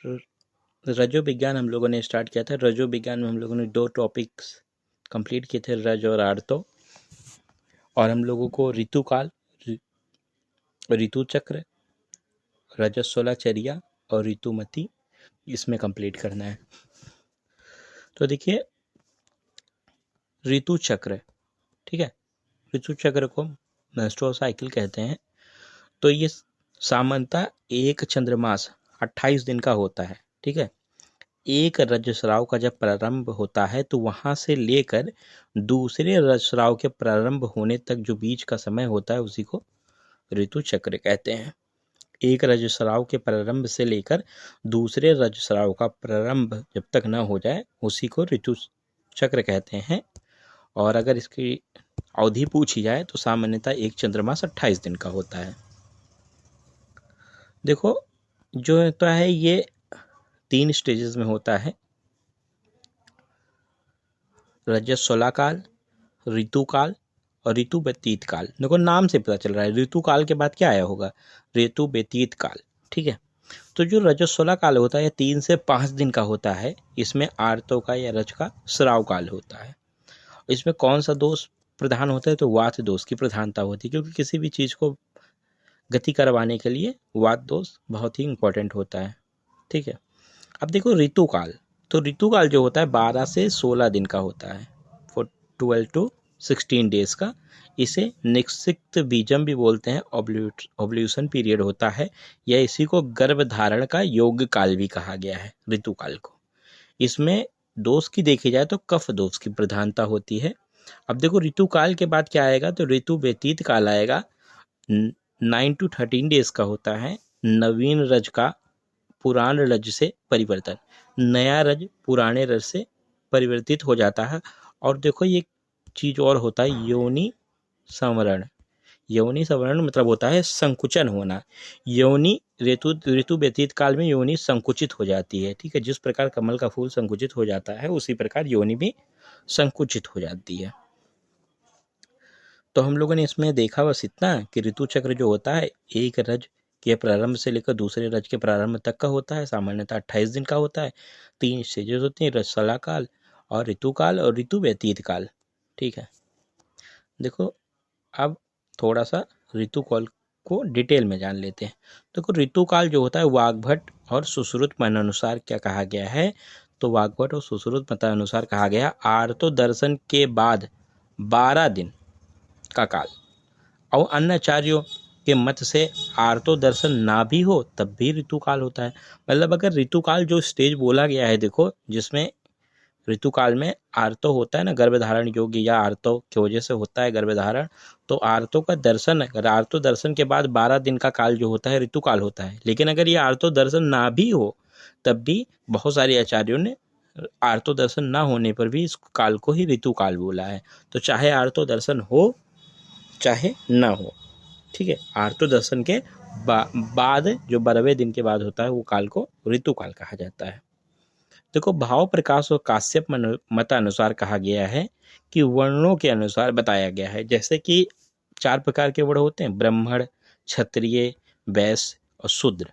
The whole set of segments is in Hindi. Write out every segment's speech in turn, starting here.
रजो विज्ञान हम लोगों ने स्टार्ट किया था। रजो विज्ञान में हम लोगों ने 2 टॉपिक्स कंप्लीट किए थे, रज और आर्तो, और हम लोगों को ऋतुकाल, ऋतु चक्र, रजस्वलाचर्या और ऋतुमती इसमें कंप्लीट करना है। तो देखिए ऋतु चक्र, ठीक है, ऋतु चक्र को मेंस्ट्रुअल साइकिल कहते हैं। तो ये सामान्यतः एक चंद्रमास 28 दिन का होता है, ठीक है। एक रजस्राव का जब प्रारंभ होता है तो वहां से लेकर दूसरे रजस्राव के प्रारंभ होने तक जो बीच का समय होता है उसी को ऋतु चक्र कहते हैं। एक रजस्राव के प्रारंभ से लेकर दूसरे रजस्राव का प्रारंभ जब तक न हो जाए उसी को ऋतु चक्र कहते हैं। और अगर इसकी अवधि पूछी जाए तो सामान्यतः एक चंद्रमास 28 दिन का होता है। देखो जो होता है ये 3 स्टेजेस में होता है, रजस्वला काल, ऋतुकाल और ऋतु व्यतीत काल। देखो नाम से पता चल रहा है ऋतुकाल के बाद क्या आया होगा, ऋतु व्यतीत काल, ठीक है। तो जो रजस्वला काल होता है 3 से 5 दिन का होता है। इसमें आर्तों का या रज का स्राव काल होता है। इसमें कौन सा दोष प्रधान होता है, तो वात दोष की प्रधानता होती है, क्योंकि किसी भी चीज को गति करवाने के लिए वात दोष बहुत ही इंपॉर्टेंट होता है, ठीक है। अब देखो ऋतुकाल, तो ऋतुकाल जो होता है 12 से 16 दिन का होता है, 12 to 16 डेज का। इसे निश्चित बीजम भी बोलते हैं, ओव्यूलेशन पीरियड होता है, या इसी को गर्भ धारण का योग काल भी कहा गया है ऋतुकाल को। इसमें दोष की देखी जाए तो कफ दोष की प्रधानता होती है। अब देखो ऋतुकाल के बाद क्या आएगा, तो ऋतु व्यतीत काल आएगा, 9 to 13 डेज का होता है। नवीन रज का पुरान रज से परिवर्तन, नया रज पुराने रज से परिवर्तित हो जाता है। और देखो ये चीज और होता है योनि संवरण। योनि संवरण मतलब होता है संकुचन होना। योनि ऋतु व्यतीत काल में योनि संकुचित हो जाती है, ठीक है। जिस प्रकार कमल का फूल संकुचित हो जाता है उसी प्रकार योनि भी संकुचित हो जाती है। तो हम लोगों ने इसमें देखा बस इतना कि ऋतु चक्र जो होता है एक रज के प्रारंभ से लेकर दूसरे रज के प्रारंभ तक का होता है, सामान्यतः 28 दिन का होता है। 3 स्टेजेस होती हैं, रजस्वला काल और ऋतुकाल और ऋतु व्यतीत काल, ठीक है। देखो अब थोड़ा सा ऋतुकाल को डिटेल में जान लेते हैं। देखो ऋतुकाल जो होता है वाग्भट और सुश्रुत मत अनुसार क्या कहा गया है, तो वाग्भट और सुश्रुत मत अनुसार कहा गया आर्तो दर्शन के बाद 12 दिन का काल। और अन्य आचार्यों के मत से आर्तो दर्शन ना भी हो तब भी ऋतुकाल होता है। मतलब अगर ऋतुकाल जो स्टेज बोला गया है, देखो जिसमें ऋतुकाल में आर्तो होता है ना, गर्भधारण योग्य या आर्तो की वजह से होता है गर्भधारण, तो आर्तो का दर्शन, अगर आर्तो दर्शन के बाद 12 दिन का काल जो होता है ऋतुकाल होता है। लेकिन अगर ये आर्तो दर्शन ना भी हो तब भी बहुत सारे आचार्यों ने आर्तो दर्शन ना होने पर भी इस काल को ही ऋतुकाल बोला है। तो चाहे आर्तो दर्शन हो चाहे ना हो, ठीक है, आर्तो दर्शन के बाद जो 12वें दिन के बाद होता है वो काल को ऋतुकाल कहा जाता है। देखो भाव प्रकाश और काश्यप मतानुसार कहा गया है कि वर्णों के अनुसार बताया गया है। जैसे कि 4 प्रकार के वर्ण होते हैं, ब्राह्मण, क्षत्रिय, वैश्य और शूद्र।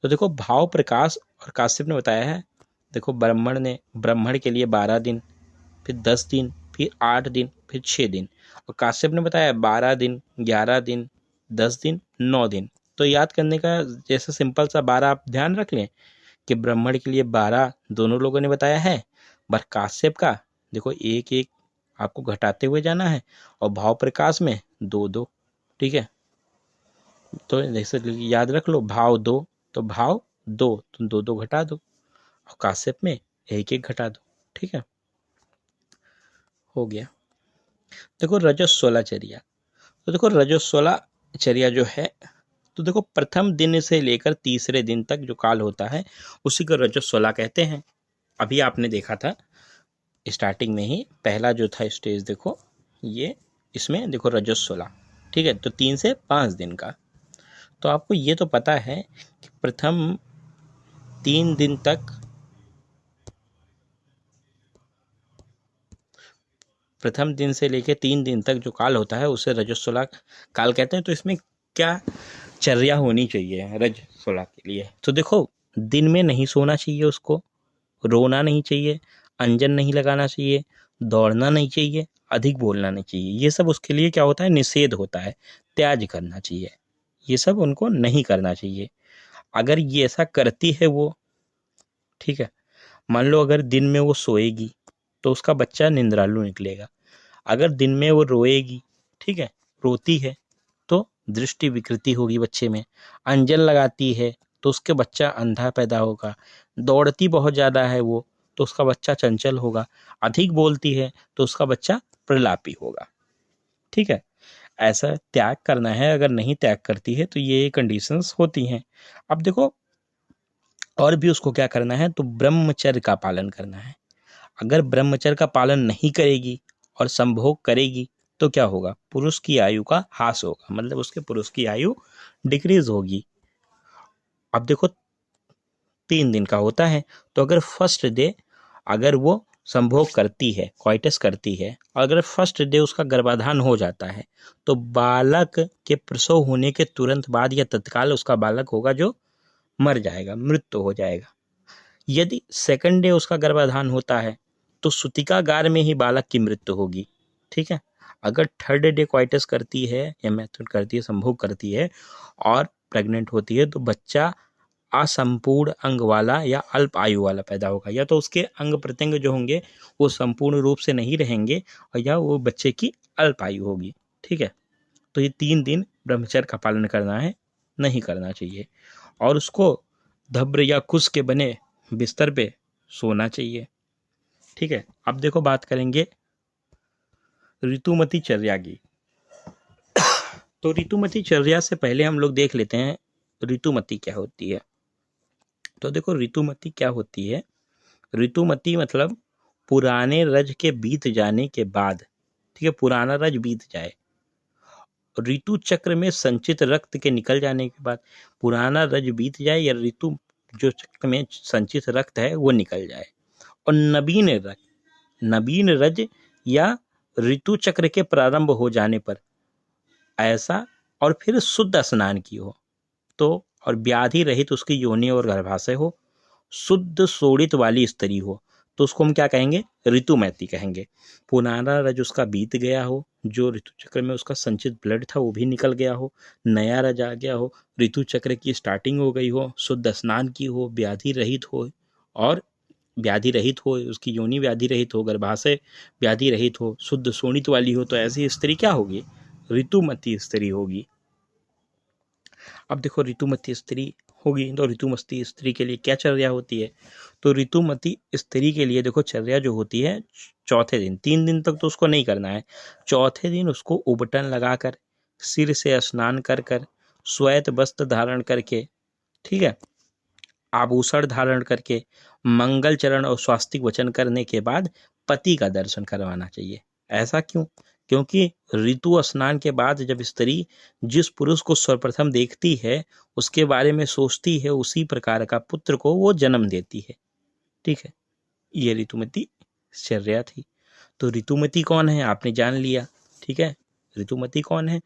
तो देखो भाव प्रकाश और काश्यप ने बताया है, देखो ब्राह्मण के लिए 12 दिन, फिर 10 दिन, फिर 8 दिन, फिर 6 दिन। और काश्यप ने बताया 12 दिन, 11 दिन, 10 दिन, 9 दिन। तो याद करने का जैसे सिंपल सा 12 आप ध्यान रख लें कि ब्राह्मण के लिए 12 दोनों लोगों ने बताया है, पर काश्यप का देखो एक एक आपको घटाते हुए जाना है, और भाव प्रकाश में 2-2, ठीक है। तो जैसे याद रख लो भाव 2 तो भाव 2 तुम 2-2 घटा दो, और काश्यप में 1-1 घटा दो, ठीक है, हो गया। देखो रजस्वलाचर्या, तो देखो रजस्वलाचर्या जो है, तो देखो प्रथम दिन से लेकर तीसरे दिन तक जो काल होता है उसी को रजस्वला कहते हैं। अभी आपने देखा था स्टार्टिंग में ही पहला जो था स्टेज, देखो ये इसमें देखो रजस्वला, ठीक है, तो 3 से 5 दिन का। तो आपको ये तो पता है कि प्रथम 3 दिन तक, प्रथम दिन से लेकर 3 दिन तक जो काल होता है उसे रजस्वला काल कहते हैं। तो इसमें क्या चर्या होनी चाहिए रजस्वला के लिए, तो देखो दिन में नहीं सोना चाहिए, उसको रोना नहीं चाहिए, अंजन नहीं लगाना चाहिए, दौड़ना नहीं चाहिए, अधिक बोलना नहीं चाहिए। ये सब उसके लिए क्या होता है, निषेध होता है, त्याग करना चाहिए, ये सब उनको नहीं करना चाहिए। अगर ये ऐसा करती है वो, ठीक है, मान लो अगर दिन में वो सोएगी तो उसका बच्चा निंद्रालु निकलेगा। अगर दिन में वो रोएगी, ठीक है, रोती है तो दृष्टि विकृति होगी बच्चे में। अंजन लगाती है तो उसके बच्चा अंधा पैदा होगा। दौड़ती बहुत ज़्यादा है वो तो उसका बच्चा चंचल होगा। अधिक बोलती है तो उसका बच्चा प्रलापी होगा। ठीक है, ऐसा त्याग करना है। अगर नहीं त्याग करती है तो ये कंडीशंस होती हैं। अब देखो और भी उसको क्या करना है, तो ब्रह्मचर्य का पालन करना है। अगर ब्रह्मचर्य का पालन नहीं करेगी और संभोग करेगी तो क्या होगा, पुरुष की आयु का ह्रास होगा, मतलब उसके पुरुष की आयु डिक्रीज होगी। अब देखो 3 दिन का होता है, तो अगर फर्स्ट डे अगर वो संभोग करती है, क्वाइटस करती है, अगर फर्स्ट डे उसका गर्भाधान हो जाता है तो बालक के प्रसव होने के तुरंत बाद या तत्काल उसका बालक होगा जो मर जाएगा, मृत्यु हो जाएगा। यदि सेकंड डे उसका गर्भाधान होता है तो सूतिकागार में ही बालक की मृत्यु होगी। ठीक है, अगर थर्ड डे क्वाइटस करती है या मैथुन करती है, संभोग करती है और प्रेग्नेंट होती है तो बच्चा असंपूर्ण अंग वाला या अल्प आयु वाला पैदा होगा, या तो उसके अंग प्रत्यंग जो होंगे वो संपूर्ण रूप से नहीं रहेंगे और या वो बच्चे की अल्प आयु होगी। ठीक है, तो ये 3 दिन ब्रह्मचर्य का पालन करना है, नहीं करना चाहिए। और उसको धब्र या कुश के बने बिस्तर पे सोना चाहिए। ठीक है, अब देखो बात करेंगे ऋतुमती चर्या की। तो ऋतुमती चर्या से पहले हम लोग देख लेते हैं ऋतुमती क्या होती है। तो देखो ऋतुमती क्या होती है, ऋतुमती मतलब पुराने रज के बीत जाने के बाद, ठीक है, पुराना रज बीत जाए, ऋतु चक्र में संचित रक्त के निकल जाने के बाद, पुराना रज बीत जाए या ऋतु जो चक्र में संचित रक्त है वो निकल जाए, और नवीन रज या ऋतु चक्र के प्रारंभ हो जाने पर ऐसा, और फिर शुद्ध स्नान की हो तो, और व्याधि रहित उसकी योनि और गर्भाशय हो, शुद्ध शोणित वाली स्त्री हो तो उसको हम क्या कहेंगे, ऋतुमती कहेंगे। पुराना रज उसका बीत गया हो, जो ऋतु चक्र में उसका संचित ब्लड था वो भी निकल गया हो, नया रज आ गया हो, ऋतु चक्र की स्टार्टिंग हो गई हो, शुद्ध स्नान की हो, व्याधि रहित हो, और व्याधि रहित हो, उसकी योनि व्याधि रहित हो, गर्भाशय व्याधि रहित हो, शुद्ध शोणित वाली हो, तो ऐसी स्त्री क्या होगी, ऋतुमती स्त्री होगी। अब देखो ऋतुमती स्त्री होगी तो ऋतुमती स्त्री के लिए क्या चर्या होती है, तो ऋतुमती स्त्री के लिए देखो चर्या जो होती है चौथे दिन, 3 दिन तक तो उसको नहीं करना है, चौथे दिन उसको उबटन लगाकर, सिर से स्नान कर कर, श्वेत वस्त्र धारण करके, ठीक है, आभूषण धारण करके, मंगल चरण और स्वास्तिक वचन करने के बाद पति का दर्शन करवाना चाहिए। ऐसा क्यों, क्योंकि ऋतु स्नान के बाद जब स्त्री जिस पुरुष को सर्वप्रथम देखती है उसके बारे में सोचती है, उसी प्रकार का पुत्र को वो जन्म देती है। ठीक है, ये ऋतुमती चर्या थी। तो ऋतुमती कौन है आपने जान लिया। ठीक है, ऋतुमती कौन है,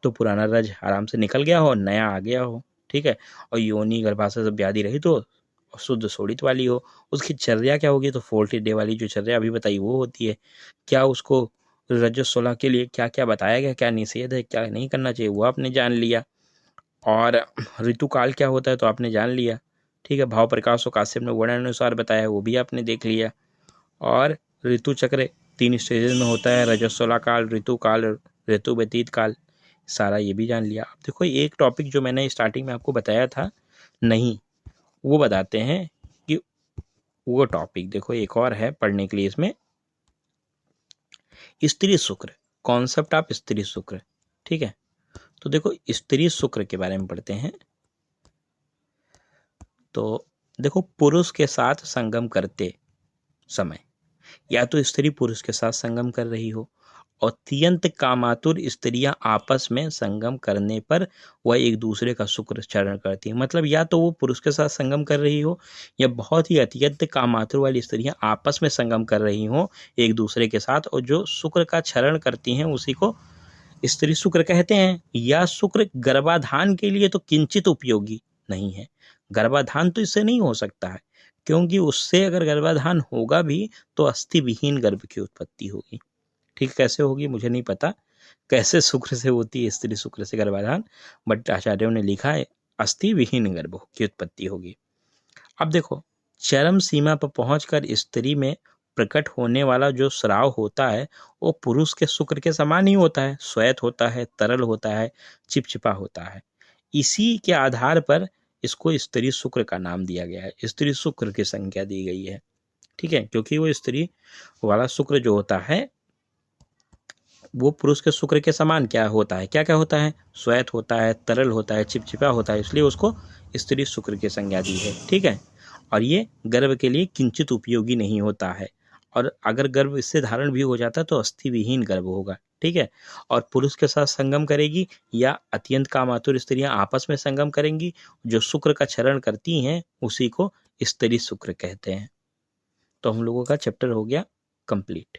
तो पुराना रज आराम से निकल गया हो, नया आ गया हो, ठीक है, और योनि गर्भाशय सब व्याधि रहित हो और शुद्ध शोणित वाली हो। उसकी चर्या क्या होगी, तो 40 डे वाली जो चर्या अभी बताई वो होती है। क्या उसको रजस्वला के लिए क्या क्या बताया गया, क्या निषेध है, क्या नहीं करना चाहिए, वो आपने जान लिया। और ऋतुकाल क्या होता है तो आपने जान लिया। ठीक है, भाव प्रकाश और काश्यप ने वर्णन अनुसार बताया वो भी आपने देख लिया। और ऋतु चक्र 3 स्टेजेस में होता है, रजस्वला काल, ऋतुकाल, ऋतु व्यतीत काल, सारा ये भी जान लिया। अब देखो एक टॉपिक जो मैंने स्टार्टिंग में आपको बताया था नहीं, वो बताते हैं कि वो टॉपिक देखो एक और है पढ़ने के लिए इसमें, स्त्री शुक्र, कॉन्सेप्ट ऑफ स्त्री शुक्र। ठीक है, तो देखो स्त्री शुक्र के बारे में पढ़ते हैं। तो देखो पुरुष के साथ संगम करते समय या तो स्त्री पुरुष के साथ संगम कर रही हो, अत्यंत कामातुर स्त्रियां आपस में संगम करने पर वह एक दूसरे का शुक्र चरण करती है। मतलब या तो वो पुरुष के साथ संगम कर रही हो या बहुत ही अत्यंत कामातुर वाली स्त्रियां आपस में संगम कर रही हो एक दूसरे के साथ, और जो शुक्र का चरण करती हैं उसी को स्त्री शुक्र कहते हैं। या शुक्र गर्भाधान के लिए तो किंचित उपयोगी नहीं है, गर्भाधान तो इससे नहीं हो सकता है, क्योंकि उससे अगर गर्भाधान होगा भी तो अस्थि विहीन गर्भ की उत्पत्ति होगी। ठीक, कैसे होगी मुझे नहीं पता, कैसे शुक्र से होती है स्त्री शुक्र से गर्भाधान, बट आचार्यों ने लिखा है अस्थि विहीन गर्भ की उत्पत्ति होगी। अब देखो, चरम सीमा पर पहुंचकर स्त्री में प्रकट होने वाला जो स्राव होता है वो पुरुष के शुक्र के समान ही होता है, श्वेत होता है, तरल होता है, चिपचिपा होता है। इसी के आधार पर इसको स्त्री शुक्र का नाम दिया गया है, स्त्री शुक्र की संख्या दी गई है। ठीक है, क्योंकि वो स्त्री वाला शुक्र जो होता है वो पुरुष के शुक्र के समान क्या होता है, क्या क्या होता है, श्वेत होता है, तरल होता है, चिपचिपा होता है, इसलिए उसको स्त्री शुक्र की संज्ञा दी है। ठीक है, और ये गर्भ के लिए किंचित उपयोगी नहीं होता है, और अगर गर्भ इससे धारण भी हो जाता है तो अस्थि विहीन गर्भ होगा। ठीक है, और पुरुष के साथ संगम करेगी या अत्यंत कामातुर स्त्रियां आपस में संगम करेंगी, जो शुक्र का क्षरण करती हैं उसी को स्त्री शुक्र कहते हैं। तो हम लोगों का चैप्टर हो गया कंप्लीट।